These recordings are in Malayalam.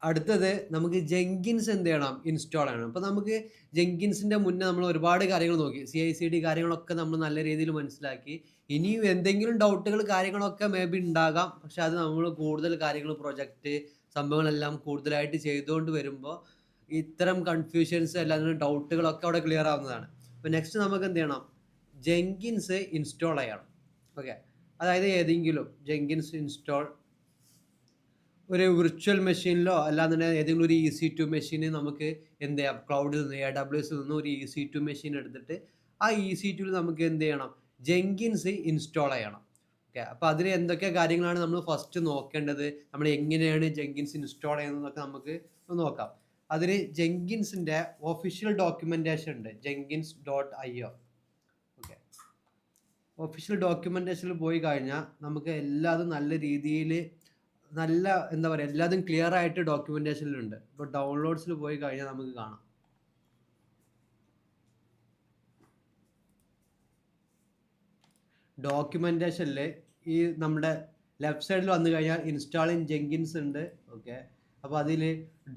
അടുത്തത് നമുക്ക് ജെങ്കിൻസ് എന്ത് ചെയ്യണം? ഇൻസ്റ്റാൾ ചെയ്യണം. അപ്പോൾ നമുക്ക് ജെങ്കിൻസിന്റെ മുന്നേ നമ്മൾ ഒരുപാട് കാര്യങ്ങൾ നോക്കി. CI/CD കാര്യങ്ങളൊക്കെ നമ്മൾ നല്ല രീതിയിൽ മനസ്സിലാക്കി. ഇനിയും എന്തെങ്കിലും ഡൗട്ടുകൾ കാര്യങ്ങളൊക്കെ ബി ഉണ്ടാകാം. പക്ഷെ അത് നമ്മൾ കൂടുതൽ കാര്യങ്ങൾ പ്രൊജക്റ്റ് സംഭവങ്ങളെല്ലാം കൂടുതലായിട്ട് ചെയ്തുകൊണ്ട് വരുമ്പോൾ ഇത്തരം കൺഫ്യൂഷൻസ് അല്ലാതെ ഡൗട്ടുകളൊക്കെ അവിടെ ക്ലിയർ ആവുന്നതാണ്. അപ്പോൾ നെക്സ്റ്റ് നമുക്ക് എന്ത് ചെയ്യണം? ജെങ്കിൻസ് ഇൻസ്റ്റാൾ ചെയ്യണം. ഓക്കെ. അതായത് ഏതെങ്കിലും ജെങ്കിൻസ് ഇൻസ്റ്റാൾ ഒരു വിർച്വൽ മെഷീനിലോ അല്ലാന്നുണ്ടെങ്കിൽ ഏതെങ്കിലും ഒരു EC2 മെഷീന് നമുക്ക് എന്ത് ചെയ്യാം? ക്ലൗഡിൽ നിന്ന് AWSൽ നിന്ന് ഒരു EC2 മെഷീൻ എടുത്തിട്ട് ആ EC2ൽ നമുക്ക് എന്ത് ചെയ്യണം? ജെങ്കിൻസ് ഇൻസ്റ്റാൾ ചെയ്യണം. ഓക്കെ. അപ്പോൾ അതിന് എന്തൊക്കെ കാര്യങ്ങളാണ് നമ്മൾ ഫസ്റ്റ് നോക്കേണ്ടത്? നമ്മൾ എങ്ങനെയാണ് ജെങ്കിൻസ് ഇൻസ്റ്റാൾ ചെയ്യുന്നതെന്നൊക്കെ നമുക്ക് നോക്കാം. അതിന് ജെങ്കിൻസിന്റെ ഒഫീഷ്യൽ ഡോക്യുമെന്റേഷൻ ഉണ്ട്. jenkins.io. ഓക്കെ. ഒഫീഷ്യൽ ഡോക്യുമെന്റേഷനിൽ പോയി കഴിഞ്ഞാൽ നമുക്ക് എല്ലാതും നല്ല രീതിയിൽ നല്ല എന്താ പറയുക എല്ലാതും ക്ലിയർ ആയിട്ട് ഡോക്യുമെന്റേഷനിലുണ്ട്. ഇപ്പോൾ ഡൗൺലോഡ്സിൽ പോയി കഴിഞ്ഞാൽ നമുക്ക് കാണാം. ഡോക്യുമെന്റേഷനിൽ ഈ നമ്മുടെ ലെഫ്റ്റ് സൈഡിൽ വന്നു കഴിഞ്ഞാൽ ഇൻസ്റ്റാളിങ് ജെങ്കിൻസ് ഉണ്ട്. ഓക്കെ. അപ്പോൾ അതിൽ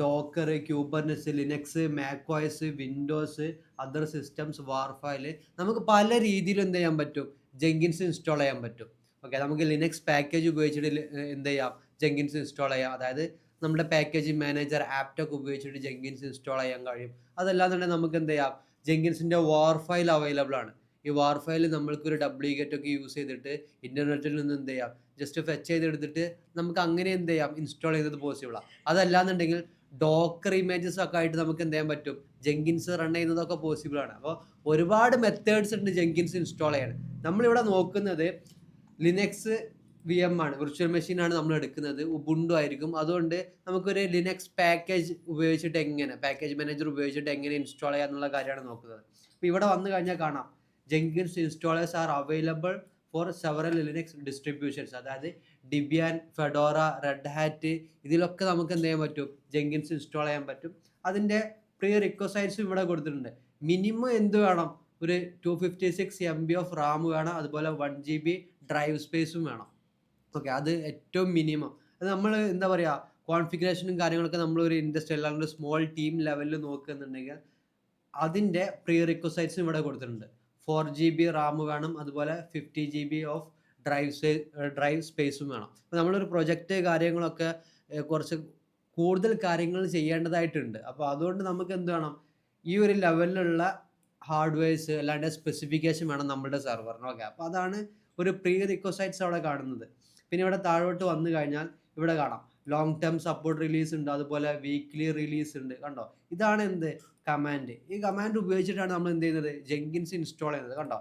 Docker, Kubernetes, Linux, macOS, Windows, other systems, war file നമുക്ക് പല രീതിയിൽ എന്ത് ചെയ്യാൻ പറ്റും? ജെങ്കിൻസ് ഇൻസ്റ്റാൾ ചെയ്യാൻ പറ്റും. ഓക്കെ. നമുക്ക് ലിനക്സ് പാക്കേജ് ഉപയോഗിച്ചിട്ട് എന്ത് ചെയ്യാം? ജെങ്കിൻസ് ഇൻസ്റ്റാൾ ചെയ്യാം. അതായത് നമ്മുടെ പാക്കേജ് മാനേജർ ആപ്റ്റൊക്കെ ഉപയോഗിച്ചിട്ട് ജെങ്കിൻസ് ഇൻസ്റ്റാൾ ചെയ്യാൻ കഴിയും. അതല്ലാന്നുണ്ടെങ്കിൽ നമുക്ക് എന്ത് ചെയ്യാം? ജെങ്കിൻസിന്റെ വാർഫൈൽ അവൈലബിൾ ആണ്. ഈ വാർഫൈൽ നമ്മൾക്കൊരു ഡ്യൂപ്ലിക്കേറ്റ് ഒക്കെ യൂസ് ചെയ്തിട്ട് ഇന്റർനെറ്റിൽ നിന്ന് എന്ത് ചെയ്യാം? ജസ്റ്റ് ഫെച്ച് ചെയ്തെടുത്തിട്ട് നമുക്ക് അങ്ങനെ എന്ത് ചെയ്യാം? ഇൻസ്റ്റാൾ ചെയ്യുന്നത് പോസിബിളാണ്. അതല്ലാന്നുണ്ടെങ്കിൽ ഡോക്കർ ഇമേജസ് ഒക്കെ ആയിട്ട് നമുക്ക് എന്ത് ചെയ്യാൻ പറ്റും? ജെങ്കിൻസ് റൺ ചെയ്യുന്നതൊക്കെ പോസിബിൾ ആണ്. അപ്പോൾ ഒരുപാട് മെത്തേഡ്സ് ഉണ്ട് ജെങ്കിൻസ് ഇൻസ്റ്റാൾ ചെയ്യാൻ. നമ്മളിവിടെ നോക്കുന്നത് ലിനക്സ് VM ആണ്, വിർച്വൽ മെഷീൻ ആണ് നമ്മൾ എടുക്കുന്നത്. ഉബുണ്ടു ആയിരിക്കും. അതുകൊണ്ട് നമുക്കൊരു ലിനക്സ് പാക്കേജ് ഉപയോഗിച്ചിട്ട് പാക്കേജ് മാനേജർ ഉപയോഗിച്ചിട്ട് എങ്ങനെ ഇൻസ്റ്റാൾ ചെയ്യാം എന്നുള്ള കാര്യമാണ് നോക്കുന്നത്. അപ്പോൾ ഇവിടെ വന്നു കഴിഞ്ഞാൽ കാണാം Jenkins installers are available for several Linux distributions. അതായത് Debian, Fedora, Red Hat ഇതിലൊക്കെ നമുക്ക് എന്ത് ചെയ്യാൻ പറ്റും? Jenkins ഇൻസ്റ്റാൾ ചെയ്യാൻ പറ്റും. അതിൻ്റെ പ്രീ റിക്വസൈറ്റ്സും ഇവിടെ കൊടുത്തിട്ടുണ്ട്. മിനിമം എന്ത് വേണം? ഒരു 256 MB ഓഫ് റാം വേണം. അതുപോലെ 1 GB ഡ്രൈവ് സ്പേസും വേണം. ഓക്കെ. അത് ഏറ്റവും മിനിമം. അത് നമ്മൾ എന്താ പറയുക കോൺഫിഗറേഷനും കാര്യങ്ങളൊക്കെ നമ്മൾ ഒരു ഇൻഡസ്ട്രിയൽ അല്ലെങ്കിൽ സ്മോൾ ടീം ലെവലിൽ നോക്കുന്നുണ്ടെങ്കിൽ അതിൻ്റെ പ്രീ റിക്വസൈറ്റ്സും ഇവിടെ കൊടുത്തിട്ടുണ്ട്. 4 GB റാം വേണം. അതുപോലെ 50 GB ഓഫ് ഡ്രൈവ് സ്പേസും വേണം. അപ്പോൾ നമ്മളൊരു പ്രൊജക്റ്റ് കാര്യങ്ങളൊക്കെ കുറച്ച് കൂടുതൽ കാര്യങ്ങൾ ചെയ്യേണ്ടതായിട്ടുണ്ട്. അപ്പോൾ അതുകൊണ്ട് നമുക്ക് എന്ത് വേണം? ഈ ഒരു ലെവലിലുള്ള ഹാർഡ്വെയർസ് അല്ലാണ്ട് സ്പെസിഫിക്കേഷൻ വേണം നമ്മുടെ സെർവറിന്. ഓക്കെ. അപ്പോൾ അതാണ് ഒരു പ്രീ റിക്വസൈറ്റ്സ് അവിടെ കാണുന്നത്. പിന്നെ ഇവിടെ താഴോട്ട് വന്നു കഴിഞ്ഞാൽ ഇവിടെ കാണാം ലോങ് ടേം സപ്പോർട്ട് റിലീസ് ഉണ്ട്. അതുപോലെ വീക്ക്ലി റിലീസ് ഉണ്ട്. കണ്ടോ? ഇതാണ് എന്ത്? കമാൻഡ്. ഈ കമാൻഡ് ഉപയോഗിച്ചിട്ടാണ് നമ്മൾ എന്ത് ചെയ്യുന്നത്? ജെങ്കിൻസ് ഇൻസ്റ്റാൾ ചെയ്യുന്നത്. കണ്ടോ?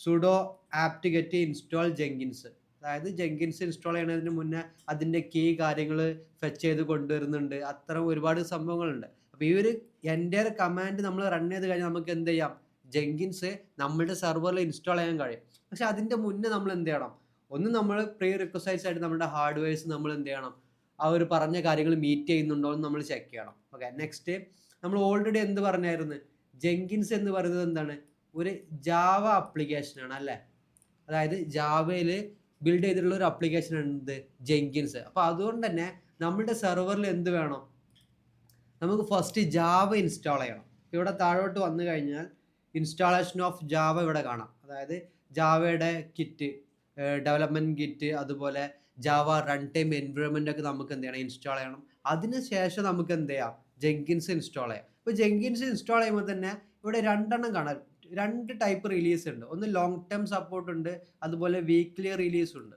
Sudo apt get install Jenkins. അതായത് ജെങ്കിൻസ് ഇൻസ്റ്റാൾ ചെയ്യുന്നതിന് മുന്നേ അതിൻ്റെ കീ കാര്യങ്ങൾ ഫെച്ച് ചെയ്ത് കൊണ്ടുവരുന്നുണ്ട്. അത്തരം ഒരുപാട് സംഭവങ്ങളുണ്ട്. അപ്പോൾ ഈ ഒരു എൻ്റയർ കമാൻഡ് നമ്മൾ റൺ ചെയ്ത് കഴിഞ്ഞാൽ നമുക്ക് എന്ത് ചെയ്യാം? ജെങ്കിൻസ് നമ്മുടെ സെർവറിൽ ഇൻസ്റ്റാൾ ചെയ്യാൻ കഴിയും. പക്ഷെ അതിൻ്റെ മുന്നേ നമ്മൾ എന്ത് ചെയ്യണം? ഒന്ന് നമ്മൾ പ്രീ റിക്വസൈറ്റ്സ് ആയിട്ട് നമ്മുടെ ഹാർഡ്വെയർസ് നമ്മൾ എന്ത് ചെയ്യണം? ആ ഒരു പറഞ്ഞ കാര്യങ്ങൾ മീറ്റ് ചെയ്യുന്നുണ്ടോ എന്ന് നമ്മൾ ചെക്ക് ചെയ്യണം. ഓക്കെ. നെക്സ്റ്റ് നമ്മൾ ഓൾറെഡി എന്ത് പറഞ്ഞായിരുന്നു? ജെങ്കിൻസ് എന്ന് പറയുന്നത് എന്താണ്? ഒരു ജാവ ആപ്ലിക്കേഷനാണ് അല്ലേ? അതായത് ജാവയിൽ ബിൽഡ് ചെയ്തിട്ടുള്ള ഒരു ആപ്ലിക്കേഷൻ ഉണ്ട് ജെങ്കിൻസ്. അപ്പോൾ അതുകൊണ്ട് തന്നെ നമ്മുടെ സെർവറിൽ എന്ത് വേണം? നമുക്ക് ഫസ്റ്റ് ജാവ ഇൻസ്റ്റാൾ ചെയ്യണം. ഇവിടെ താഴോട്ട് വന്നു കഴിഞ്ഞാൽ ഇൻസ്റ്റാളേഷൻ ഓഫ് ജാവ ഇവിടെ കാണാം. അതായത് ജാവയുടെ കിറ്റ്, ഡെവലപ്മെൻറ്റ് കിറ്റ്, അതുപോലെ ജാവ റൺ ടൈം എൻവയോൺമെൻ്റ് ഒക്കെ നമുക്ക് എന്ത് ചെയ്യണം? ഇൻസ്റ്റാൾ ചെയ്യണം. അതിന് ശേഷം നമുക്ക് എന്ത് ചെയ്യാം? ജെങ്കിൻസ് ഇൻസ്റ്റാൾ ചെയ്യാം. ഇപ്പോൾ ജെങ്കിൻസ് ഇൻസ്റ്റാൾ ചെയ്യുമ്പോൾ തന്നെ ഇവിടെ രണ്ടെണ്ണം കാണാം. രണ്ട് ടൈപ്പ് റിലീസ് ഉണ്ട്. ഒന്ന് ലോങ് ടേം സപ്പോർട്ട് ഉണ്ട്. അതുപോലെ വീക്ക്ലി റിലീസ് ഉണ്ട്.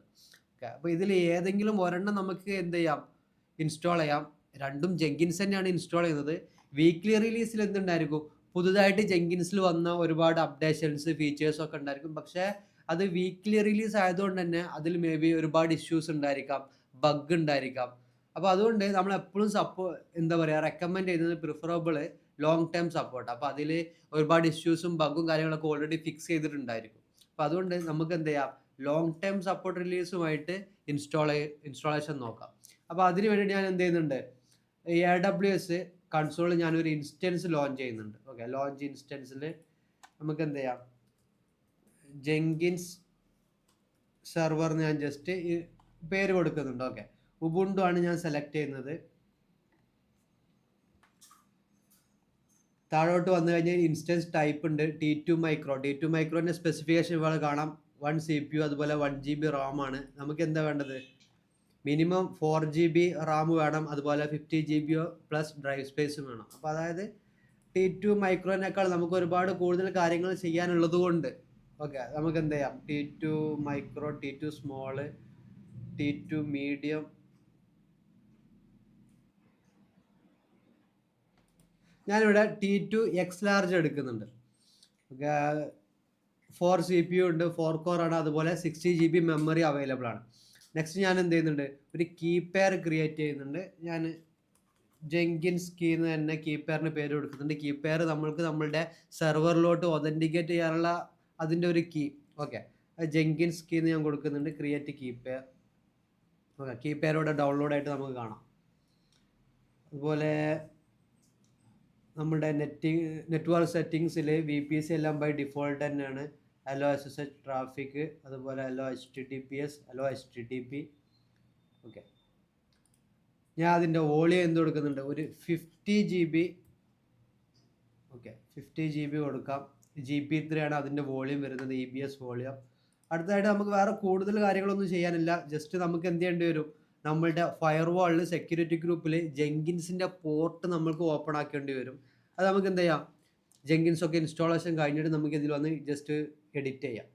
ഓക്കെ. അപ്പോൾ ഇതിൽ ഏതെങ്കിലും ഒരെണ്ണം നമുക്ക് എന്ത് ചെയ്യാം? ഇൻസ്റ്റാൾ ചെയ്യാം. രണ്ടും ജെങ്കിൻസ് തന്നെയാണ് ഇൻസ്റ്റാൾ ചെയ്യുന്നത്. വീക്ക്ലി റിലീസിൽ എന്തുണ്ടായിരിക്കും? പുതുതായിട്ട് ജെങ്കിൻസിൽ വന്ന ഒരുപാട് അപ്ഡേഷൻസ്, ഫീച്ചേഴ്സ് ഒക്കെ ഉണ്ടായിരിക്കും. പക്ഷേ അത് വീക്ക്ലി റിലീസ് ആയതുകൊണ്ട് തന്നെ അതിൽ ബി ഒരുപാട് ഇഷ്യൂസ് ഉണ്ടായിരിക്കാം, ബഗ് ഉണ്ടായിരിക്കാം. അപ്പോൾ അതുകൊണ്ട് നമ്മൾ എപ്പോഴും എന്താ പറയുക റെക്കമെൻഡ് ചെയ്യുന്നത് പ്രിഫറബിൾ ലോങ് ടേം സപ്പോർട്ട്. അപ്പോൾ അതിൽ ഒരുപാട് ഇഷ്യൂസും ബഗ്ഗും കാര്യങ്ങളൊക്കെ ഓൾറെഡി ഫിക്സ് ചെയ്തിട്ടുണ്ടായിരിക്കും. അപ്പോൾ അതുകൊണ്ട് നമുക്ക് എന്ത് ചെയ്യാം? ലോങ് ടേം സപ്പോർട്ട് റിലീസുമായിട്ട് ഇൻസ്റ്റാളേഷൻ നോക്കാം. അപ്പോൾ അതിന് വേണ്ടി ഞാൻ എന്ത് ചെയ്യുന്നുണ്ട്? AWS കൺസോളിൽ ഞാനൊരു ഇൻസ്റ്റൻസ് ലോഞ്ച് ചെയ്യുന്നുണ്ട്. ഓക്കെ. ലോഞ്ച് ഇൻസ്റ്റൻസിൽ നമുക്ക് എന്ത് ചെയ്യാം? ജെങ്കിൻസ് സെർവറിന് ഞാൻ ജസ്റ്റ് പേര് കൊടുക്കുന്നുണ്ട്. ഓക്കെ. ഉബുണ്ടു ആണ് ഞാൻ സെലക്ട് ചെയ്യുന്നത്. താഴോട്ട് വന്നു കഴിഞ്ഞാൽ ഇൻസ്റ്റൻസ് ടൈപ്പ് ഉണ്ട്, T2 മൈക്രോ. T2 മൈക്രോൻ്റെ സ്പെസിഫിക്കേഷൻ ഇവിടെ കാണാം. 1 CPU അതുപോലെ 1 GB റാം ആണ്. നമുക്ക് എന്താ വേണ്ടത്? മിനിമം 4 GB റാം വേണം, അതുപോലെ 50 GB പ്ലസ് ഡ്രൈവ് സ്പേസും വേണം. അപ്പോൾ അതായത് T2 മൈക്രോനേക്കാൾ നമുക്ക് ഒരുപാട് കൂടുതൽ കാര്യങ്ങൾ ചെയ്യാനുള്ളത് കൊണ്ട് ഓക്കെ നമുക്ക് എന്ത് ചെയ്യാം, T2 micro, T2 small, T2 medium, ഞാനിവിടെ T2 എക്സ് ലാർജ് എടുക്കുന്നുണ്ട്. ഓക്കെ 4 CPU ഉണ്ട്, 4 കോർ ആണ്, അതുപോലെ 60 GB മെമ്മറി അവൈലബിൾ ആണ്. നെക്സ്റ്റ് ഞാൻ എന്ത് ചെയ്യുന്നുണ്ട്, ഒരു കീപെയർ ക്രിയേറ്റ് ചെയ്യുന്നുണ്ട്. ഞാൻ ജെങ്കിൻസ് കീ എന്ന് തന്നെ കീപെയറിന് പേര് കൊടുക്കുന്നുണ്ട്. കീപെയർ നമ്മൾക്ക് നമ്മളുടെ സെർവറിലോട്ട് ഒതൻറ്റിക്കേറ്റ് ചെയ്യാനുള്ള അതിൻ്റെ ഒരു കീ. ഓക്കെ ജെങ്കിൻസ് കീ എന്ന് ഞാൻ കൊടുക്കുന്നുണ്ട്. ക്രിയേറ്റ് കീപെയർ. ഓക്കെ കീപെയർ ഇവിടെ ഡൗൺലോഡ് ആയിട്ട് നമുക്ക് കാണാം. അതുപോലെ നമ്മുടെ നെറ്റ്വർക്ക് സെറ്റിങ്സിൽ VPC എല്ലാം ബൈ ഡിഫോൾട്ട് തന്നെയാണ്. അലോ SSH ട്രാഫിക്, അതുപോലെ hello HTTPS, hello HTTP. Okay ഞാൻ അതിൻ്റെ വോളിയം എന്ത് കൊടുക്കുന്നുണ്ട്, ഒരു 50 GB. ഓക്കെ 50 GB കൊടുക്കാം. GP3 ആണ് അതിൻ്റെ വോളിയം വരുന്നത്, EBS വോളിയം. അടുത്തതായിട്ട് നമുക്ക് വേറെ കൂടുതൽ കാര്യങ്ങളൊന്നും ചെയ്യാനില്ല. ജസ്റ്റ് നമുക്ക് എന്ത് ചെയ്യേണ്ടി വരും, നമ്മളുടെ ഫയർവാളിൽ സെക്യൂരിറ്റി ഗ്രൂപ്പിൽ ജെങ്കിൻസിൻ്റെ പോർട്ട് നമ്മൾക്ക് ഓപ്പൺ ആക്കേണ്ടി വരും. അത് നമുക്ക് എന്ത് ചെയ്യാം, ജെങ്കിൻസ് ഒക്കെ ഇൻസ്റ്റാളേഷൻ കഴിഞ്ഞിട്ട് നമുക്ക് ഇതിൽ വന്ന് ജസ്റ്റ് എഡിറ്റ് ചെയ്യാം.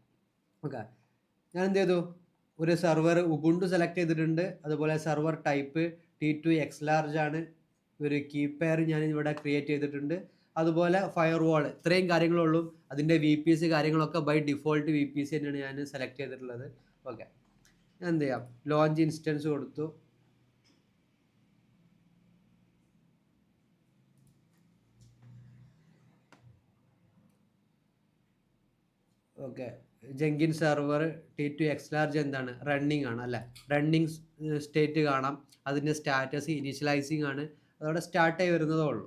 ഓക്കെ ഞാൻ എന്ത് ചെയ്തു, ഒരു സെർവർ ഉബുണ്ടു സെലക്ട് ചെയ്തിട്ടുണ്ട്. അതുപോലെ server type T2 X large ആണ്. ഒരു കീപെയർ ഞാൻ ഇവിടെ ക്രിയേറ്റ് ചെയ്തിട്ടുണ്ട്. അതുപോലെ ഫയർവാൾ, ഇത്രയും കാര്യങ്ങളുള്ളൂ. അതിൻ്റെ VPC കാര്യങ്ങളൊക്കെ ബൈ ഡിഫോൾട്ട് VPC തന്നെയാണ് ഞാൻ സെലക്ട് ചെയ്തിട്ടുള്ളത്. ഓക്കെ ഞാൻ എന്ത് ചെയ്യാം, ലോഞ്ച് ഇൻസ്റ്റൻസ് കൊടുത്തു. Okay Jenkin server T2 X large എന്താണ്, റണ്ണിങ് ആണ് അല്ലേ. റണ്ണിങ് സ്റ്റേറ്റ് കാണാം. അതിൻ്റെ സ്റ്റാറ്റസ് ഇനീഷ്യലൈസിങ് ആണ്, അതോടെ സ്റ്റാർട്ടായി വരുന്നതേ ഉള്ളൂ.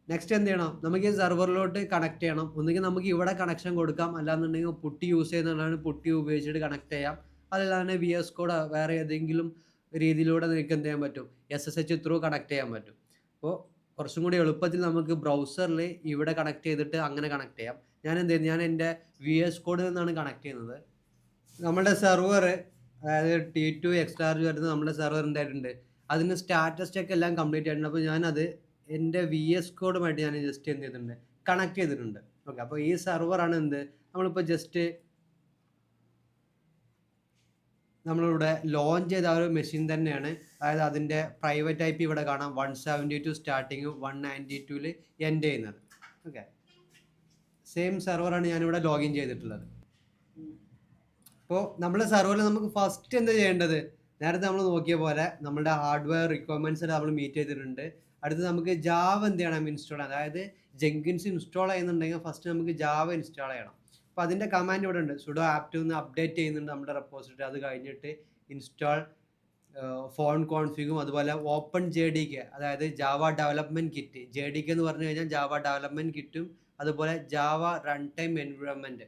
നെക്സ്റ്റ് എന്ത് ചെയ്യണം, നമുക്ക് ഈ സെർവറിലോട്ട് കണക്ട് ചെയ്യണം. ഒന്നുകിൽ നമുക്ക് ഇവിടെ കണക്ഷൻ കൊടുക്കാം, അല്ലാന്നുണ്ടെങ്കിൽ പുട്ടി യൂസ് ചെയ്യുന്നതാണ്, പുട്ടി ഉപയോഗിച്ചിട്ട് കണക്ട് ചെയ്യാം. അതല്ലാതെ VS കോഡ് വേറെ ഏതെങ്കിലും രീതിയിലൂടെ നിങ്ങൾക്ക് എന്ത് ചെയ്യാൻ പറ്റും, SSH ത്രൂ കണക്ട് ചെയ്യാൻ പറ്റും. അപ്പോൾ കുറച്ചും കൂടി എളുപ്പത്തിൽ നമുക്ക് ബ്രൗസറിൽ ഇവിടെ കണക്ട് ചെയ്തിട്ട് അങ്ങനെ കണക്ട് ചെയ്യാം. ഞാൻ എന്ത് ചെയ്യുന്നു, ഞാൻ എൻ്റെ VS കോഡിൽ നിന്നാണ് കണക്ട് ചെയ്യുന്നത്. നമ്മുടെ സെർവർ അതായത് T2 എക്സ് ലാർജ് വരുന്നത് നമ്മുടെ സെർവർ എന്തായിട്ടുണ്ട്, അതിന് സ്റ്റാറ്റസ് ചെക്ക് എല്ലാം കംപ്ലീറ്റ് ആയിട്ടുണ്ട്. അപ്പോൾ ഞാനത് എൻ്റെ VS കോഡുമായിട്ട് ഞാൻ ജസ്റ്റ് എന്ത് ചെയ്തിട്ടുണ്ട്, കണക്ട് ചെയ്തിട്ടുണ്ട്. ഓക്കെ അപ്പോൾ ഈ സെർവറാണ് എന്ത്, നമ്മളിപ്പോൾ ജസ്റ്റ് നമ്മളിവിടെ ലോഞ്ച് ചെയ്ത ആ ഒരു മെഷീൻ തന്നെയാണ്. അതായത് അതിൻ്റെ പ്രൈവറ്റ് IP ഇവിടെ കാണാം, 172 സ്റ്റാർട്ടിങ് 192 എൻഡ് ചെയ്യുന്നത്. ഓക്കെ സെയിം സെർവറാണ് ഞാനിവിടെ ലോഗിൻ ചെയ്തിട്ടുള്ളത്. അപ്പോൾ നമ്മുടെ സെർവറിൽ നമുക്ക് ഫസ്റ്റ് എന്താ ചെയ്യേണ്ടത്, നേരത്തെ നമ്മൾ നോക്കിയ പോലെ നമ്മുടെ ഹാർഡ്വെയർ റിക്വയർമെൻറ്റ്സ് നമ്മൾ മീറ്റ് ചെയ്തിട്ടുണ്ട്. അടുത്ത് നമുക്ക് ജാവ എന്ത് ചെയ്യണം, ഇൻസ്റ്റാൾ ചെയ്യണം. അതായത് ജെങ്കിൻസ് ഇൻസ്റ്റാൾ ചെയ്യുന്നുണ്ടെങ്കിൽ ഫസ്റ്റ് നമുക്ക് ജാവ ഇൻസ്റ്റാൾ ചെയ്യണം. അപ്പോൾ അതിൻ്റെ കമാൻഡ് ഇവിടെ ഉണ്ട്, സുഡോ ആപ്റ്റ് ഒന്ന് അപ്ഡേറ്റ് ചെയ്യുന്നുണ്ട് നമ്മുടെ റെപ്പോസിറ്ററി. അത് കഴിഞ്ഞിട്ട് ഇൻസ്റ്റാൾ ഫോൺ കോൺഫിഗും, അതുപോലെ ഓപ്പൺ JDK, അതായത് ജാവ ഡെവലപ്മെൻറ്റ് കിറ്റ്. JDK എന്ന് പറഞ്ഞു കഴിഞ്ഞാൽ ജാവ ഡെവലപ്മെൻറ്റ് കിറ്റും, അതുപോലെ ജാവ റൺ ടൈം എൻവയോൺമെൻറ്റ്.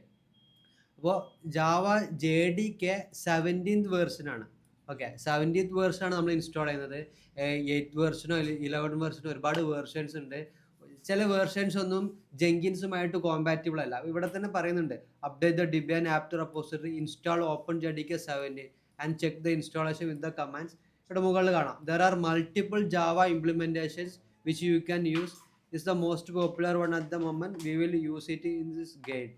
അപ്പോൾ ജാവ JDK 17th വേർഷനാണ്. ഓക്കെ 17th വേർഷനാണ് നമ്മൾ ഇൻസ്റ്റാൾ ചെയ്യുന്നത്. 8th വേർഷനോ 11th വേർഷനോ ഒരുപാട് വേർഷൻസ് ഉണ്ട്. ചില വേർഷൻസ് ഒന്നും ജെങ്കിൻസുമായിട്ട് കോമ്പാറ്റിബിൾ അല്ല. ഇവിടെ തന്നെ പറയുന്നുണ്ട്, update the Debian apt repository, install open JDK 17 and check the installation with the commands. ഇവിടെ മുകളിൽ കാണാം, there are multiple Java implementations which you can use. Is the most popular one at the moment. We will use it in this guide.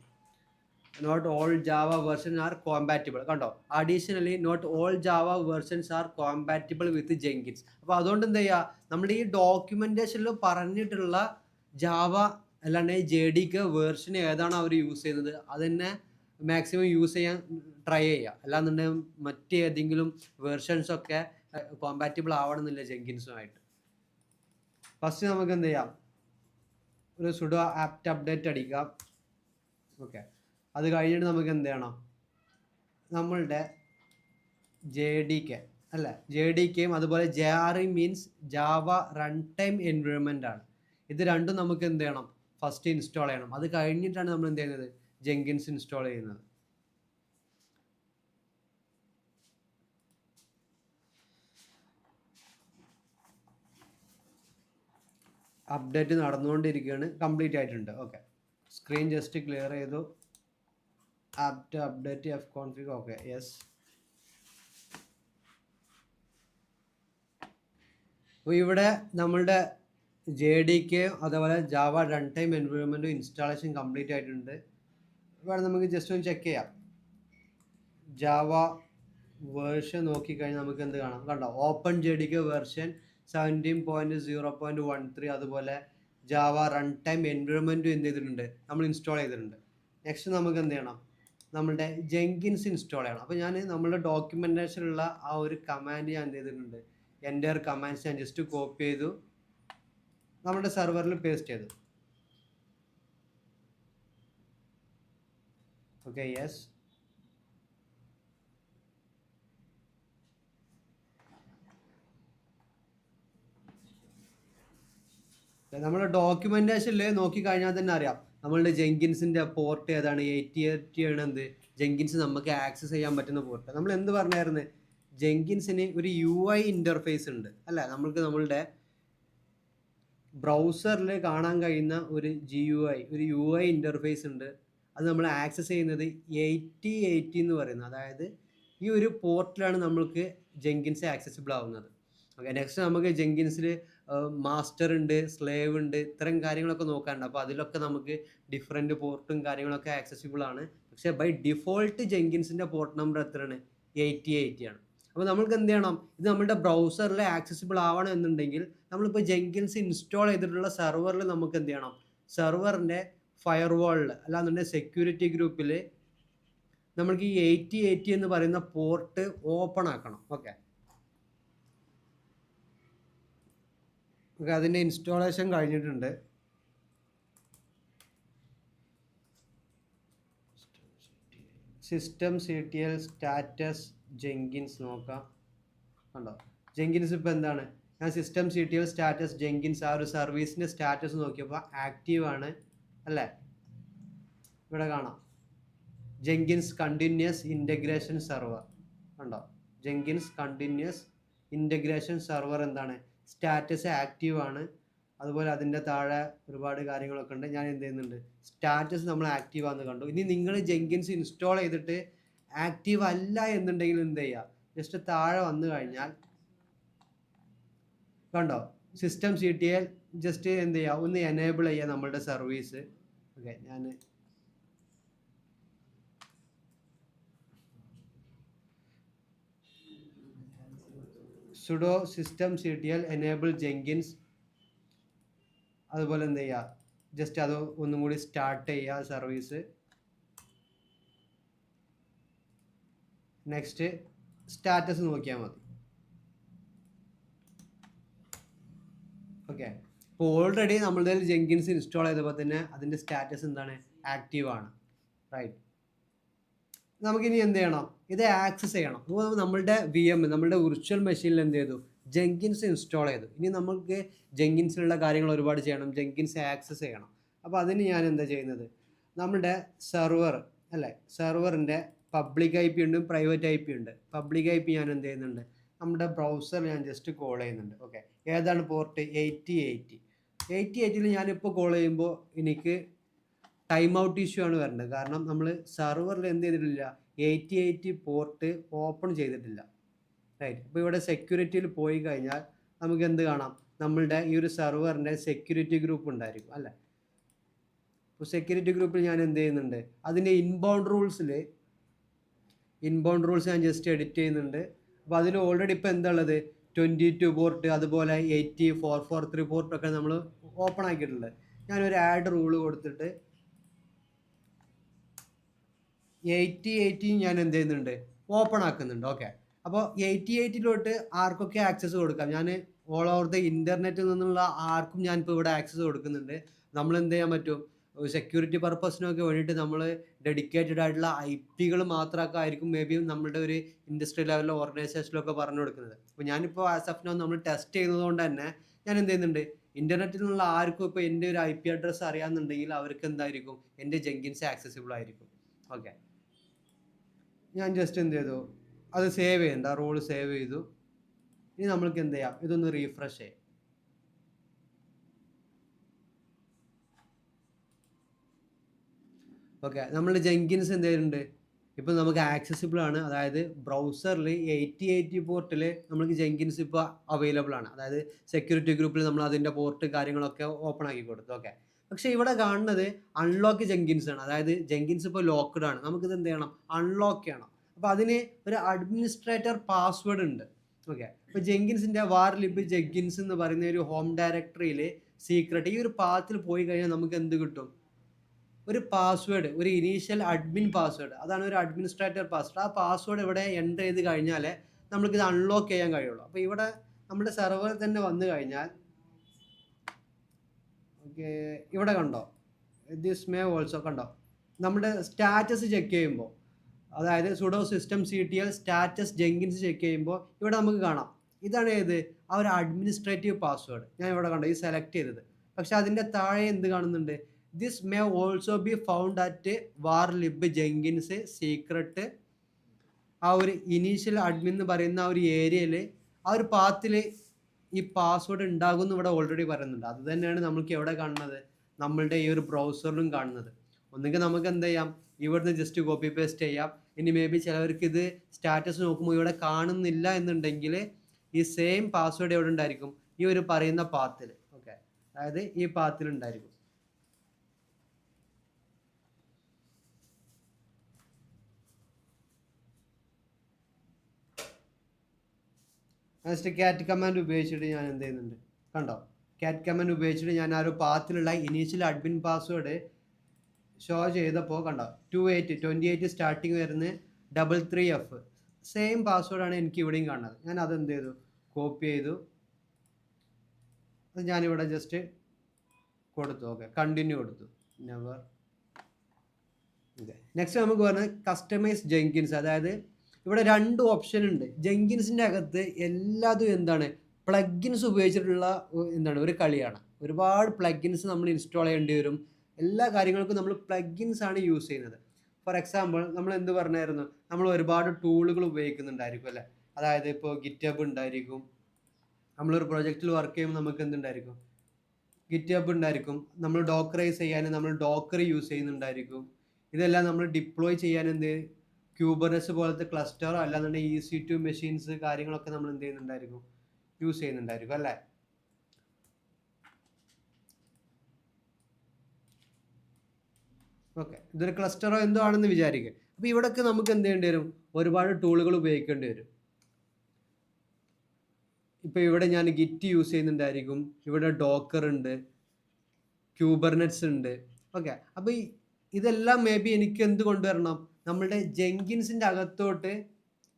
Not all Java versions are compatible. കണ്ടോ, additionally not all Java versions are compatible with Jenkins. അപ്പോൾ അതുകൊണ്ട് എന്ത് ചെയ്യുക, നമ്മുടെ ഈ ഡോക്യുമെൻറ്റേഷനിൽ പറഞ്ഞിട്ടുള്ള ജാവ അല്ലാണ്ട് JDK വേർഷൻ ഏതാണോ അവർ യൂസ് ചെയ്യുന്നത് അത് തന്നെ മാക്സിമം യൂസ് ചെയ്യാൻ ട്രൈ ചെയ്യുക. അല്ലാന്നുണ്ടെങ്കിൽ മറ്റേതെങ്കിലും വേർഷൻസൊക്കെ കോമ്പാറ്റിബിൾ ആവണമെന്നില്ല ജെങ്കിൻസുമായിട്ട്. ഫസ്റ്റ് നമുക്ക് എന്ത് ചെയ്യാം, ഒരു സുഡോ ആപ്റ്റ് അപ്ഡേറ്റ് അടിക്കാം. ഓക്കെ അത് കഴിഞ്ഞിട്ട് നമുക്ക് എന്ത് ചെയ്യണം, നമ്മളുടെ JDK അല്ല, JDKയും അതുപോലെ JRE means Java run time environment ആണ്. ഇത് രണ്ടും നമുക്ക് എന്ത് ചെയ്യണം, ഫസ്റ്റ് ഇൻസ്റ്റാൾ ചെയ്യണം. അത് കഴിഞ്ഞിട്ടാണ് നമ്മൾ എന്ത് ചെയ്യുന്നത്, ജെങ്കിൻസ് ഇൻസ്റ്റാൾ ചെയ്യുന്നത്. അപ്ഡേറ്റ് നടന്നുകൊണ്ടിരിക്കുകയാണ്, കംപ്ലീറ്റ് ആയിട്ടുണ്ട്. ഓക്കെ, സ്ക്രീൻ ജസ്റ്റ് ക്ലിയർ ചെയ്തു. Apt update F config. Okay, yes. അപ്പോൾ ഇവിടെ നമ്മളുടെ JDK അതേപോലെ ജാവ റൺ ടൈം എൻവയോൺമെൻറ്റും ഇൻസ്റ്റാളേഷൻ കംപ്ലീറ്റ് ആയിട്ടുണ്ട്. ഇവിടെ നമുക്ക് ജസ്റ്റ് ഒന്ന് ചെക്ക് ചെയ്യാം. ജാവ വേർഷൻ നോക്കിക്കഴിഞ്ഞാൽ നമുക്ക് എന്ത് കാണാം? കണ്ടോ, ഓപ്പൺ JDK വേർഷൻ 17.0.13. അതുപോലെ ജാവ റൺ ടൈം എൻവയോൺമെൻറ്റും എന്ത് ചെയ്തിട്ടുണ്ട്, നമ്മൾ ഇൻസ്റ്റാൾ ചെയ്തിട്ടുണ്ട്. നെക്സ്റ്റ് നമുക്ക് എന്ത് ചെയ്യണം? നമ്മളുടെ ജെങ്കിൻസ് ഇൻസ്റ്റാൾ ചെയ്യണം. അപ്പോൾ ഞാൻ നമ്മളുടെ ഡോക്യുമെൻറ്റേഷനിലുള്ള ആ ഒരു കമാൻഡ് ഞാൻ എന്ത് ചെയ്തിട്ടുണ്ട്, എൻ്റെ കമാൻഡ്സ് ഞാൻ ജസ്റ്റ് കോപ്പി ചെയ്തു നമ്മുടെ സെർവറിൽ പേസ്റ്റ് ചെയ്തു. Okay, yes. നമ്മുടെ ഡോക്യുമെൻറ്റേഷനിൽ നോക്കിക്കഴിഞ്ഞാൽ തന്നെ അറിയാം നമ്മളുടെ ജെങ്കിൻസിൻ്റെ പോർട്ട് ഏതാണ്, 8080 ആണ്. എന്ത് ജെങ്കിൻസ് നമുക്ക് ആക്സസ് ചെയ്യാൻ പറ്റുന്ന പോർട്ട്. നമ്മൾ എന്ത് പറഞ്ഞായിരുന്നു, ജെങ്കിൻസിന് ഒരു UI ഇൻ്റർഫേസ് ഉണ്ട് അല്ലേ? നമ്മൾക്ക് നമ്മളുടെ ബ്രൗസറിൽ കാണാൻ കഴിയുന്ന ഒരു GUI, ഒരു UI ഇൻ്റർഫേസ് ഉണ്ട്. അത് നമ്മൾ ആക്സസ് ചെയ്യുന്നത് 8080 എന്ന് പറയുന്നത്, അതായത് ഈ ഒരു പോർട്ടിലാണ് നമ്മൾക്ക് ജെങ്കിൻസ് ആക്സസിബിൾ ആവുന്നത്. ഓക്കെ, നെക്സ്റ്റ് നമുക്ക് ജെങ്കിൻസിൽ മാസ്റ്റർ ഉണ്ട്, സ്ലേവ് ഉണ്ട്, ഇത്തരം കാര്യങ്ങളൊക്കെ നോക്കാനുണ്ട്. അപ്പോൾ അതിലൊക്കെ നമുക്ക് ഡിഫറെൻറ്റ് പോർട്ടും കാര്യങ്ങളൊക്കെ ആക്സസിബിൾ ആണ്. പക്ഷേ ബൈ ഡിഫോൾട്ട് ജെങ്കിൻസിൻ്റെ പോർട്ട് നമ്പർ എത്രയാണ്? 8080 ആണ്. അപ്പോൾ നമുക്ക് എന്ത് ചെയ്യണം, ഇത് നമ്മുടെ ബ്രൗസറിൽ ആക്സസിബിൾ ആവണം എന്നുണ്ടെങ്കിൽ നമ്മളിപ്പോൾ ജെങ്കിൻസ് ഇൻസ്റ്റാൾ ചെയ്തിട്ടുള്ള സെർവറിൽ നമുക്ക് എന്ത് ചെയ്യണം, സെർവറിൻ്റെ ഫയർവാളിൽ അല്ലാന്നുണ്ടെങ്കിൽ സെക്യൂരിറ്റി ഗ്രൂപ്പിൽ നമ്മൾക്ക് ഈ 8080 എന്ന് പറയുന്ന പോർട്ട് ഓപ്പൺ ആക്കണം. ഓക്കെ, അതിൻ്റെ ഇൻസ്റ്റാളേഷൻ കഴിഞ്ഞിട്ടുണ്ട്. systemctl സ്റ്റാറ്റസ് ജെങ്കിൻസ് നോക്കാം. കണ്ടോ, ജെങ്കിൻസ് ഇപ്പോൾ എന്താണ്, ഞാൻ systemctl സ്റ്റാറ്റസ് ജെങ്കിൻസ് ആ ഒരു സർവീസിൻ്റെ സ്റ്റാറ്റസ് നോക്കിയപ്പോൾ ആക്റ്റീവ് ആണ് അല്ലേ? ഇവിടെ കാണാം ജെങ്കിൻസ് കണ്ടിന്യൂസ് ഇൻ്റഗ്രേഷൻ സെർവർ. കണ്ടോ, ജെങ്കിൻസ് കണ്ടിന്യൂസ് ഇൻ്റഗ്രേഷൻ സെർവർ എന്താണ്, സ്റ്റാറ്റസ് ആക്റ്റീവ് ആണ്. അതുപോലെ അതിൻ്റെ താഴെ ഒരുപാട് കാര്യങ്ങളൊക്കെ ഉണ്ട്. ഞാൻ എന്ത് ചെയ്യുന്നുണ്ട്, സ്റ്റാറ്റസ് നമ്മൾ ആക്റ്റീവ് ആണെന്ന് കണ്ടു. ഇനി നിങ്ങൾ ജെങ്കിൻസ് ഇൻസ്റ്റാൾ ചെയ്തിട്ട് ആക്റ്റീവ് അല്ല എന്നുണ്ടെങ്കിൽ എന്ത് ചെയ്യുക, ജസ്റ്റ് താഴെ വന്നു കഴിഞ്ഞാൽ കണ്ടോ systemctl ജസ്റ്റ് എന്ത് ചെയ്യുക, ഒന്ന് എനേബിൾ ചെയ്യുക നമ്മളുടെ സർവീസ്. ഓക്കെ, ഞാൻ sudo systemctl enable jenkins. അതുപോലെ എന്ത് ചെയ്യുക, ജസ്റ്റ് അത് ഒന്നും കൂടി സ്റ്റാർട്ട് ചെയ്യുക സർവീസ്. നെക്സ്റ്റ് സ്റ്റാറ്റസ് നോക്കിയാൽ മതി. ഓക്കെ, ഇപ്പോൾ ഓൾറെഡി നമ്മളുടെ ജെങ്കിൻസ് ഇൻസ്റ്റാൾ ചെയ്തപ്പോൾ തന്നെ അതിൻ്റെ സ്റ്റാറ്റസ് എന്താണ്, ആക്റ്റീവ് ആണ്. റൈറ്റ്, നമുക്കിനി എന്ത് ചെയ്യണം, ഇത് ആക്സസ് ചെയ്യണം. അപ്പോൾ നമ്മളുടെ VM, നമ്മളുടെ വിർച്വൽ മെഷീനിൽ എന്ത് ചെയ്തു, ജെങ്കിൻസ് ഇൻസ്റ്റാൾ ചെയ്തു. ഇനി നമുക്ക് ജെങ്കിൻസിലുള്ള കാര്യങ്ങൾ ഒരുപാട് ചെയ്യണം, ജെങ്കിൻസ് ആക്സസ് ചെയ്യണം. അപ്പോൾ അതിന് ഞാൻ എന്താ ചെയ്യുന്നത്, നമ്മുടെ സെർവർ അല്ലേ, സെർവറിൻ്റെ പബ്ലിക് IP ഉണ്ട്, പ്രൈവറ്റ് IP ഉണ്ട്. പബ്ലിക് IP ഞാൻ എന്ത് ചെയ്യുന്നുണ്ട്, നമ്മുടെ ബ്രൗസർ ഞാൻ ജസ്റ്റ് കോൾ ചെയ്യുന്നുണ്ട്. ഓക്കെ, ഏതാണ് പോർട്ട്? 8080. 8080ൽ ഞാനിപ്പോൾ കോൾ ചെയ്യുമ്പോൾ എനിക്ക് ടൈം ഔട്ട് ഇഷ്യൂ ആണ് വരേണ്ടത്. കാരണം നമ്മൾ സെർവറിൽ എന്ത് ചെയ്തിട്ടില്ല, 8080 പോർട്ട് ഓപ്പൺ ചെയ്തിട്ടില്ല. റൈറ്റ്, അപ്പോൾ ഇവിടെ സെക്യൂരിറ്റിയിൽ പോയി കഴിഞ്ഞാൽ നമുക്ക് എന്ത് കാണാം, നമ്മളുടെ ഈ ഒരു സെർവറിൻ്റെ സെക്യൂരിറ്റി ഗ്രൂപ്പ് ഉണ്ടായിരിക്കും അല്ലേ? അപ്പോൾ സെക്യൂരിറ്റി ഗ്രൂപ്പിൽ ഞാൻ എന്ത് ചെയ്യുന്നുണ്ട്, അതിൻ്റെ ഇൻബൗണ്ട് റൂൾസ് ഞാൻ ജസ്റ്റ് എഡിറ്റ് ചെയ്യുന്നുണ്ട്. അപ്പോൾ അതിൽ ഓൾറെഡി ഇപ്പോൾ എന്താ ഉള്ളത്, 22 പോർട്ട് അതുപോലെ 80443 പോർട്ടൊക്കെ നമ്മൾ ഓപ്പൺ ആക്കിയിട്ടുണ്ട്. ഞാനൊരു ആഡ് റൂള് കൊടുത്തിട്ട് 8080 ഞാൻ എന്ത് ചെയ്യുന്നുണ്ട്, ഓപ്പൺ ആക്കുന്നുണ്ട്. ഓക്കെ, അപ്പോൾ 8080 ആർക്കൊക്കെ ആക്സസ് കൊടുക്കാം, ഞാൻ ഓൾ ഓവർ ദ ഇൻ്റർനെറ്റിൽ നിന്നുള്ള ആർക്കും ഞാനിപ്പോൾ ഇവിടെ ആക്സസ് കൊടുക്കുന്നുണ്ട്. നമ്മൾ എന്ത് ചെയ്യാൻ പറ്റും, സെക്യൂരിറ്റി പർപ്പസിനൊക്കെ വേണ്ടിയിട്ട് നമ്മൾ ഡെഡിക്കേറ്റഡ് ആയിട്ടുള്ള IP മാത്രമായിരിക്കും മേ ബി നമ്മുടെ ഒരു ഇൻഡസ്ട്രി ലെവലിലോ ഓർഗനൈസേഷനിലൊക്കെ പറഞ്ഞു കൊടുക്കുന്നത്. അപ്പോൾ ഞാനിപ്പോൾ ആസ് ഓഫ് നൗ നമ്മൾ ടെസ്റ്റ് ചെയ്യുന്നത് കൊണ്ട് തന്നെ ഞാൻ എന്ത് ചെയ്യുന്നുണ്ട്, ഇൻ്റർനെറ്റിൽ നിന്നുള്ള ആർക്കും ഇപ്പോൾ എൻ്റെ ഒരു IP അഡ്രസ്സ് അറിയാമെന്നുണ്ടെങ്കിൽ അവർക്ക് എന്തായിരിക്കും, എൻ്റെ ജെങ്കിൻസ് ആക്സസിബിൾ ആയിരിക്കും. ഓക്കെ, ഞാൻ ജസ്റ്റ് എന്ത് ചെയ്തു, അത് സേവ് ചെയ്യണ്ട, ആ റൂൾ സേവ് ചെയ്തു. ഇനി നമ്മൾക്ക് എന്ത് ചെയ്യാം, ഇതൊന്ന് റീഫ്രഷ് ചെയ്യാം. ഓക്കെ, നമ്മുടെ ജെങ്കിൻസ് എന്ത് ചെയ്യുന്നുണ്ട്, ഇപ്പോൾ നമുക്ക് ആക്സസിബിൾ ആണ്. അതായത് ബ്രൗസറിൽ 8080 പോർട്ടിൽ നമുക്ക് ജെങ്കിൻസ് ഇപ്പോൾ അവൈലബിൾ ആണ്. അതായത് സെക്യൂരിറ്റി ഗ്രൂപ്പിൽ നമ്മൾ അതിൻ്റെ പോർട്ട് കാര്യങ്ങളൊക്കെ ഓപ്പൺ ആക്കി കൊടുത്തു. ഓക്കെ, പക്ഷേ ഇവിടെ കാണുന്നത് അൺലോക്ക് ജെങ്കിൻസ് ആണ്. അതായത് ജെങ്കിൻസ് ഇപ്പോൾ ലോക്ക്ഡ് ആണ്. നമുക്കിത് എന്ത് ചെയ്യണം, അൺലോക്ക് ചെയ്യണം. അപ്പോൾ അതിന് ഒരു അഡ്മിനിസ്ട്രേറ്റർ പാസ്വേഡ് ഉണ്ട്. ഓക്കെ, അപ്പോൾ ജെങ്കിൻസിൻ്റെ വാർ ലിബ് ജെങ്കിൻസ് എന്ന് പറയുന്ന ഒരു ഹോം ഡയറക്ടറിയിൽ സീക്രട്ട് ഈ ഒരു പാത്തിൽ പോയി കഴിഞ്ഞാൽ നമുക്ക് എന്ത് കിട്ടും, ഒരു പാസ്വേഡ്, ഒരു ഇനീഷ്യൽ അഡ്മിൻ പാസ്വേഡ്, അതാണ് ഒരു അഡ്മിനിസ്ട്രേറ്റർ പാസ്വേഡ്. ആ പാസ്വേഡ് ഇവിടെ എൻ്റർ ചെയ്ത് കഴിഞ്ഞാലേ നമ്മൾക്കിത് അൺലോക്ക് ചെയ്യാൻ കഴിയുള്ളൂ. അപ്പോൾ ഇവിടെ നമ്മുടെ സെർവർ തന്നെ വന്നു കഴിഞ്ഞാൽ ഓക്കെ, ഇവിടെ കണ്ടോ, ദിസ് മേ ഓൾസോ കണ്ടോ, നമ്മുടെ സ്റ്റാറ്റസ് ചെക്ക് ചെയ്യുമ്പോൾ, അതായത് sudo system CTL status Jenkins check ചെയ്യുമ്പോൾ ഇവിടെ നമുക്ക് കാണാം ഇതാണ് ഏത്, ആ ഒരു അഡ്മിനിസ്ട്രേറ്റീവ് പാസ്വേഡ്. ഞാൻ ഇവിടെ കണ്ടോ ഈ സെലക്ട് ചെയ്തത്. പക്ഷെ അതിൻ്റെ താഴെ എന്ത് കാണുന്നുണ്ട്, this may also be found at war lip Jenkins secret. ആ ഒരു ഇനീഷ്യൽ അഡ്മിൻ എന്ന് പറയുന്ന ആ ഒരു ഏരിയയിൽ, ആ ഒരു പാത്തിൽ ഈ പാസ്വേഡ് ഉണ്ടാകുമെന്ന് ഇവിടെ ഓൾറെഡി പറയുന്നുണ്ട്. അത് തന്നെയാണ് നമുക്ക് എവിടെ കാണുന്നത്, നമ്മളുടെ ഈ ഒരു ബ്രൗസറിലും കാണുന്നത്. ഒന്നുകിൽ നമുക്ക് എന്ത് ചെയ്യാം, ഇവിടുന്ന് ജസ്റ്റ് കോപ്പി പേസ്റ്റ് ചെയ്യാം. ഇനി മേ ബി ചിലവർക്ക് ഇത് സ്റ്റാറ്റസ് നോക്കുമ്പോൾ ഇവിടെ കാണുന്നില്ല എന്നുണ്ടെങ്കിൽ ഈ സെയിം പാസ്വേഡ് എവിടെ ഉണ്ടായിരിക്കും, ഈ ഒരു പറയുന്ന പാത്തിൽ. ഓക്കെ, അതായത് ഈ പാത്തിൽ ഉണ്ടായിരിക്കും. നെക്സ്റ്റ് ക്യാറ്റ് കമാൻഡ് ഉപയോഗിച്ചിട്ട് ഞാൻ എന്ത് ചെയ്യുന്നുണ്ട്, കണ്ടോ, ക്യാറ്റ് കമാൻഡ് ഉപയോഗിച്ചിട്ട് ഞാൻ ആ ഒരു പാത്തിലുള്ള ഇനീഷ്യൽ അഡ്മിൻ പാസ്വേഡ് ഷോ ചെയ്തപ്പോൾ കണ്ടോ 28 സ്റ്റാർട്ടിങ് വരുന്ന 33F സെയിം പാസ്വേഡാണ് എനിക്ക് ഇവിടെയും കാണുന്നത്. ഞാൻ അതെന്ത് ചെയ്തു, കോപ്പി ചെയ്തു, അത് ഞാനിവിടെ ജസ്റ്റ് കൊടുത്തു. ഓക്കെ, കണ്ടിന്യൂ കൊടുത്തു, നെവർ. ഓക്കെ, നെക്സ്റ്റ് നമുക്ക് പറഞ്ഞത് കസ്റ്റമൈസ് ജെങ്കിൻസ്. അതായത് ഇവിടെ 2 ഓപ്ഷൻ ഉണ്ട്. ജെങ്കിൻസിൻ്റെ അകത്ത് എല്ലാതും എന്താണ്, പ്ലഗിൻസ് ഉപയോഗിച്ചിട്ടുള്ള എന്താണ് ഒരു കളിയാണ്. ഒരുപാട് പ്ലഗിൻസ് നമ്മൾ ഇൻസ്റ്റാൾ ചെയ്യേണ്ടി വരും. എല്ലാ കാര്യങ്ങൾക്കും നമ്മൾ പ്ലഗിൻസ് ആണ് യൂസ് ചെയ്യുന്നത്. ഫോർ എക്സാമ്പിൾ നമ്മൾ എന്ത് പറഞ്ഞായിരുന്നു, നമ്മൾ ഒരുപാട് ടൂളുകൾ ഉപയോഗിക്കുന്നുണ്ടായിരിക്കും അല്ലേ. അതായത് ഇപ്പോൾ ഗിറ്റ്ഹബ് ഉണ്ടായിരിക്കും. നമ്മളൊരു പ്രൊജക്റ്റിൽ വർക്ക് ചെയ്യുമ്പോൾ നമുക്ക് എന്തുണ്ടായിരിക്കും, ഗിറ്റ്ഹബ് ഉണ്ടായിരിക്കും. നമ്മൾ ഡോക്കറൈസ് ചെയ്യാൻ നമ്മൾ ഡോക്കർ യൂസ് ചെയ്യുന്നുണ്ടായിരിക്കും. ഇതെല്ലാം നമ്മൾ ഡിപ്ലോയ് ചെയ്യാൻ എന്ത്, ക്യൂബർനെസ് പോലത്തെ ക്ലസ്റ്ററോ അല്ലാന്നുണ്ടെങ്കിൽ EC2 മെഷീൻസ് കാര്യങ്ങളൊക്കെ നമ്മൾ എന്ത് ചെയ്യുന്നുണ്ടായിരിക്കും, യൂസ് ചെയ്യുന്നുണ്ടായിരിക്കും അല്ലേ. ഓക്കെ, ഇതൊരു ക്ലസ്റ്ററോ എന്തോ ആണെന്ന് വിചാരിക്കുക. അപ്പോൾ ഇവിടെയൊക്കെ നമുക്ക് എന്ത് ചെയ്യേണ്ടി വരും, ഒരുപാട് ടൂളുകൾ ഉപയോഗിക്കേണ്ടി വരും. ഇപ്പോൾ ഇവിടെ ഞാൻ ഗിറ്റ് യൂസ് ചെയ്യുന്നുണ്ടായിരിക്കും, ഇവിടെ ഡോക്കർ ഉണ്ട്, ക്യൂബർനെറ്റ്സ് ഉണ്ട്. ഓക്കെ, അപ്പോൾ ഇതെല്ലാം മേ ബി എനിക്ക് എന്ത് കൊണ്ടുവരണം, നമ്മളുടെ ജെങ്കിൻസിൻ്റെ അകത്തോട്ട്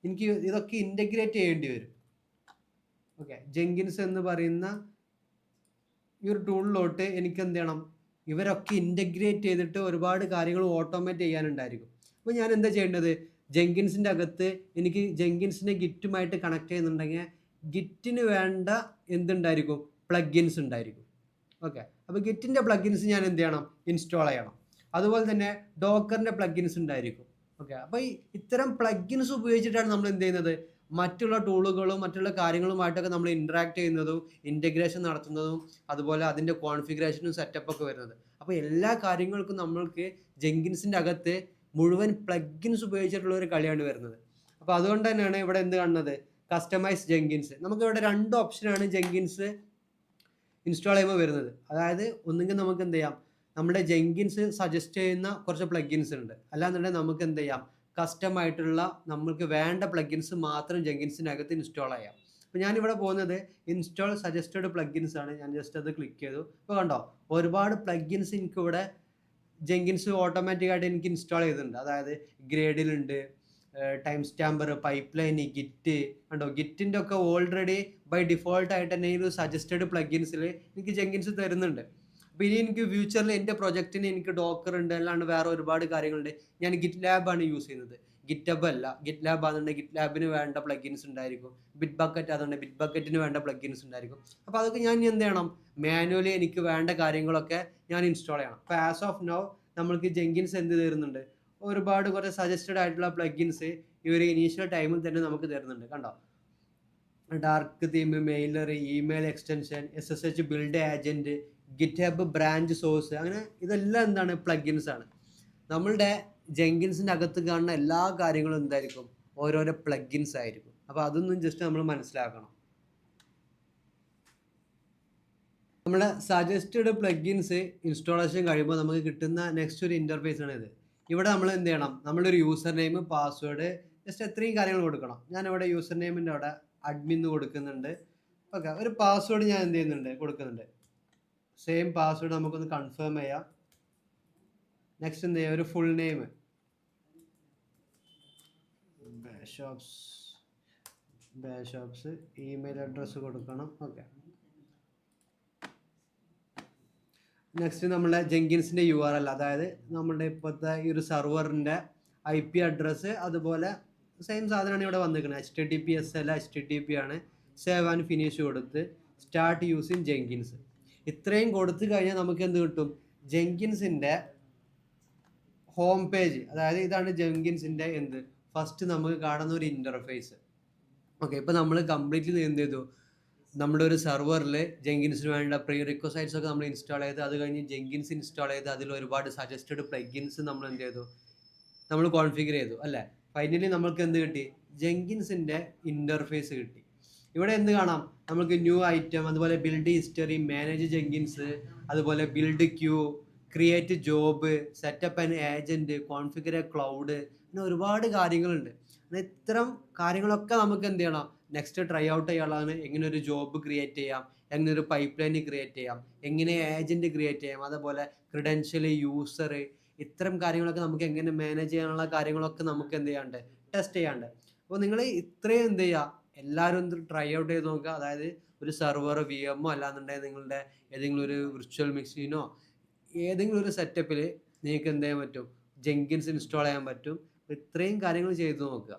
എനിക്ക് ഇതൊക്കെ ഇൻ്റഗ്രേറ്റ് ചെയ്യേണ്ടി വരും. ഓക്കെ, ജെങ്കിൻസ് എന്ന് പറയുന്ന ഈ ഒരു ടൂളിലോട്ട് എനിക്ക് എന്ത് ചെയ്യണം, ഇവരൊക്കെ ഇൻ്റഗ്രേറ്റ് ചെയ്തിട്ട് ഒരുപാട് കാര്യങ്ങൾ ഓട്ടോമേറ്റ് ചെയ്യാനുണ്ടായിരിക്കും. അപ്പോൾ ഞാൻ എന്താ ചെയ്യേണ്ടത്, ജെങ്കിൻസിൻ്റെ അകത്ത് എനിക്ക് ജെങ്കിൻസിനെ ഗിറ്റുമായിട്ട് കണക്ട് ചെയ്യുന്നുണ്ടെങ്കിൽ ഗിറ്റിന് വേണ്ട എന്തുണ്ടായിരിക്കും, പ്ലഗിൻസ് ഉണ്ടായിരിക്കും. ഓക്കെ, അപ്പോൾ ഗിറ്റിൻ്റെ പ്ലഗിൻസ് ഞാൻ എന്ത് ചെയ്യണം, ഇൻസ്റ്റാൾ ചെയ്യണം. അതുപോലെ തന്നെ ഡോക്കറിൻ്റെ പ്ലഗിൻസ് ഉണ്ടായിരിക്കും. ഓക്കെ, അപ്പോൾ ഇത്തരം പ്ലഗിൻസ് ഉപയോഗിച്ചിട്ടാണ് നമ്മൾ എന്ത് ചെയ്യുന്നത്, മറ്റുള്ള ടൂളുകളും മറ്റുള്ള കാര്യങ്ങളുമായിട്ടൊക്കെ നമ്മൾ ഇൻട്രാക്ട് ചെയ്യുന്നതും ഇൻറ്റഗ്രേഷൻ നടത്തുന്നതും അതുപോലെ അതിൻ്റെ കോൺഫിഗറേഷനും സെറ്റപ്പൊക്കെ വരുന്നത്. അപ്പോൾ എല്ലാ കാര്യങ്ങൾക്കും നമ്മൾക്ക് ജെങ്കിൻസിൻ്റെ അകത്ത് മുഴുവൻ പ്ലഗിൻസ് ഉപയോഗിച്ചിട്ടുള്ള ഒരു കളിയാണ് വരുന്നത്. അപ്പോൾ അതുകൊണ്ട് തന്നെയാണ് ഇവിടെ എന്ത് കാണുന്നത്, കസ്റ്റമൈസ് ജെങ്കിൻസ്. നമുക്കിവിടെ 2 ഓപ്ഷനാണ് ജെങ്കിൻസ് ഇൻസ്റ്റാൾ ചെയ്യുമ്പോൾ വരുന്നത്. അതായത് ഒന്നുകിൽ നമുക്ക് എന്ത് ചെയ്യാം, നമ്മുടെ ജെങ്കിൻസ് സജസ്റ്റ് ചെയ്യുന്ന കുറച്ച് പ്ലഗിൻസ് ഉണ്ട്, അല്ലാന്നുണ്ടെങ്കിൽ നമുക്ക് എന്ത് ചെയ്യാം, കസ്റ്റം ആയിട്ടുള്ള നമ്മൾക്ക് വേണ്ട പ്ലഗിൻസ് മാത്രം ജെങ്കിൻസിനകത്ത് ഇൻസ്റ്റാൾ ചെയ്യാം. അപ്പോൾ ഞാനിവിടെ പോകുന്നത് ഇൻസ്റ്റാൾ സജസ്റ്റഡ് പ്ലഗിൻസ് ആണ്. ഞാൻ ജസ്റ്റ് അത് ക്ലിക്ക് ചെയ്തു. അപ്പോൾ കണ്ടോ, ഒരുപാട് പ്ലഗിൻസ് എനിക്കിവിടെ ജെങ്കിൻസ് ഓട്ടോമാറ്റിക്കായിട്ട് എനിക്ക് ഇൻസ്റ്റാൾ ചെയ്തിട്ടുണ്ട്. അതായത് ഗ്രേഡിലുണ്ട്, ടൈം സ്റ്റാമ്പർ, പൈപ്പ് ലൈൻ, ഗിറ്റ് കണ്ടോ, ഗിറ്റിൻ്റെ ഒക്കെ ഓൾറെഡി ബൈ ഡിഫോൾട്ട് ആയിട്ട് തന്നെ ഈ ഒരു സജസ്റ്റഡ് പ്ലഗിൻസിൽ എനിക്ക് ജെങ്കിൻസ് തരുന്നുണ്ട്. അപ്പോൾ ഇനി എനിക്ക് ഫ്യൂച്ചറിൽ എൻ്റെ പ്രൊജക്റ്റിന് എനിക്ക് ഡോക്കർ ഉണ്ട്, അല്ലാണ്ട് വേറെ ഒരുപാട് കാര്യങ്ങളുണ്ട്. ഞാൻ ഗിറ്റ് ലാബാണ് യൂസ് ചെയ്യുന്നത്, ഗിറ്റബ് അല്ല. ഗിറ്റ് ലാബ് ആണെന്നുണ്ടെങ്കിൽ ഗിറ്റ് ലാബിന് വേണ്ട പ്ലഗിൻസ് ഉണ്ടായിരിക്കും. ബിറ്റ് ബക്കറ്റ് അതുകൊണ്ട് ബിറ്റ് ബക്കറ്റിന് വേണ്ട പ്ലഗിൻസ് ഉണ്ടായിരിക്കും. അപ്പോൾ അതൊക്കെ ഞാൻ എന്ത് ചെയ്യണം, മാനുവലി എനിക്ക് വേണ്ട കാര്യങ്ങളൊക്കെ ഞാൻ ഇൻസ്റ്റാൾ ചെയ്യണം. അപ്പോൾ ആസ് ഓഫ് നൗ നമ്മൾക്ക് ജെങ്കിൻസ് എന്ത് തരുന്നുണ്ട്, ഒരുപാട് കുറച്ച് സജസ്റ്റഡ് ആയിട്ടുള്ള പ്ലഗിൻസ് ഈ ഒരു ഇനീഷ്യൽ ടൈമിൽ തന്നെ നമുക്ക് തരുന്നുണ്ട്. കണ്ടോ, dark theme, Mailer, email extension, SSH build agent, GitHub branch source, അങ്ങനെ ഇതെല്ലാം എന്താണ്, പ്ലഗിൻസ് ആണ്. നമ്മളുടെ ജെങ്കിൻസിൻ്റെ അകത്ത് കാണുന്ന എല്ലാ കാര്യങ്ങളും എന്തായിരിക്കും, ഓരോരോ പ്ലഗിൻസ് ആയിരിക്കും. അപ്പോൾ അതൊന്നും ജസ്റ്റ് നമ്മൾ മനസ്സിലാക്കണം. നമ്മുടെ സജസ്റ്റഡ് പ്ലഗിൻസ് ഇൻസ്റ്റാളേഷൻ കഴിയുമ്പോൾ നമുക്ക് കിട്ടുന്ന നെക്സ്റ്റ് ഒരു ഇൻ്റർഫേസ് ആണ് ഇത്. ഇവിടെ നമ്മൾ എന്ത് ചെയ്യണം, നമ്മളൊരു യൂസർ നെയിം, പാസ്വേഡ്, ജസ്റ്റ് എത്രയും കാര്യങ്ങൾ കൊടുക്കണം. ഞാനിവിടെ യൂസർ നെയിമിൻ്റെ അവിടെ അഡ്മിൻ കൊടുക്കുന്നുണ്ട്. ഓക്കെ, ഒരു പാസ്വേഡ് ഞാൻ എന്ത് ചെയ്യുന്നുണ്ട്, കൊടുക്കുന്നുണ്ട്. സെയിം പാസ്വേഡ് നമുക്കൊന്ന് കൺഫേം ചെയ്യാം. നെക്സ്റ്റ് എന്ത് ചെയ്യാം, ഒരു ഫുൾ നെയിം, ബേഷോപ്സ്, ഇമെയിൽ അഡ്രസ്സ് കൊടുക്കണം. ഓക്കെ, നെക്സ്റ്റ് നമ്മളെ ജെങ്കിൻസിൻ്റെ URL, അതായത് നമ്മുടെ ഇപ്പോഴത്തെ ഈ ഒരു സെർവറിൻ്റെ IP അഡ്രസ്സ്, അതുപോലെ സെയിം സാധനമാണ് ഇവിടെ വന്നിരിക്കുന്നത്. HTTPS അല്ല, HTTP ആണ്. സേവ് ആൻഡ് ഫിനിഷ് കൊടുത്ത് സ്റ്റാർട്ട് യൂസിങ് ജെങ്കിൻസ്. ഇത്രയും കൊടുത്തു കഴിഞ്ഞാൽ നമുക്ക് എന്ത് കിട്ടും, ജെങ്കിൻസിൻ്റെ ഹോം പേജ്, അതായത് ഇതാണ് ജെങ്കിൻസിൻ്റെ എന്ത് ഫസ്റ്റ് നമുക്ക് കാണുന്ന ഒരു ഇൻ്റർഫേസ്. ഓക്കെ, ഇപ്പോൾ നമ്മൾ കംപ്ലീറ്റ്ലി എന്ത് ചെയ്തു, നമ്മുടെ ഒരു സെർവറിൽ ജെങ്കിൻസിന് വേണ്ട പ്രീ റിക്വസൈറ്റ്സ് ഒക്കെ നമ്മൾ ഇൻസ്റ്റാൾ ചെയ്ത്, അത് കഴിഞ്ഞ് ജെങ്കിൻസ് ഇൻസ്റ്റാൾ ചെയ്ത് അതിൽ ഒരുപാട് സജസ്റ്റഡ് പ്ലഗിൻസ് നമ്മൾ എന്ത് ചെയ്തു, നമ്മൾ കോൺഫിഗർ ചെയ്തു അല്ലേ. ഫൈനലി നമ്മൾക്ക് എന്ത് കിട്ടി, ജെങ്കിൻസിൻ്റെ ഇൻ്റർഫേസ് കിട്ടി. ഇവിടെ എന്ത് കാണാം, നമുക്ക് ന്യൂ ഐറ്റം, അതുപോലെ ബിൽഡ് ഹിസ്റ്ററി, മാനേജ് ജെങ്കിൻസ്, അതുപോലെ build queue, create job, setup and agent, configure a cloud, പിന്നെ ഒരുപാട് കാര്യങ്ങളുണ്ട്. ഇത്തരം കാര്യങ്ങളൊക്കെ നമുക്ക് എന്ത് ചെയ്യണം, നെക്സ്റ്റ് ട്രൈ ഔട്ട് ചെയ്യാനുള്ളതാണ്. എങ്ങനെ ഒരു ജോബ് ക്രിയേറ്റ് ചെയ്യാം, എങ്ങനെ ഒരു പൈപ്പ് ലൈൻ ക്രിയേറ്റ് ചെയ്യാം, എങ്ങനെ ഏജൻറ്റ് ക്രിയേറ്റ് ചെയ്യാം, അതുപോലെ ക്രിഡൻഷ്യൽ, യൂസർ, ഇത്തരം കാര്യങ്ങളൊക്കെ നമുക്ക് എങ്ങനെ മാനേജ് ചെയ്യാനുള്ള കാര്യങ്ങളൊക്കെ നമുക്ക് എന്ത് ചെയ്യാണ്ട്, ടെസ്റ്റ് ചെയ്യാണ്ട്. അപ്പോൾ നിങ്ങൾ ഇത്രയും എന്ത് ചെയ്യുക, എല്ലാവരും ഒന്ന് ട്രൈ ഔട്ട് ചെയ്ത് നോക്കുക. അതായത് ഒരു സെർവർ VM അല്ലാന്നുണ്ടെങ്കിൽ നിങ്ങളുടെ ഏതെങ്കിലും ഒരു വിർച്വൽ മെഷീനോ ഏതെങ്കിലും ഒരു സെറ്റപ്പിൽ നിങ്ങൾക്ക് എന്ത് ചെയ്യാൻ പറ്റും, ജെങ്കിൻസ് ഇൻസ്റ്റാൾ ചെയ്യാൻ പറ്റും. ഇത്രയും കാര്യങ്ങൾ ചെയ്ത് നോക്കുക.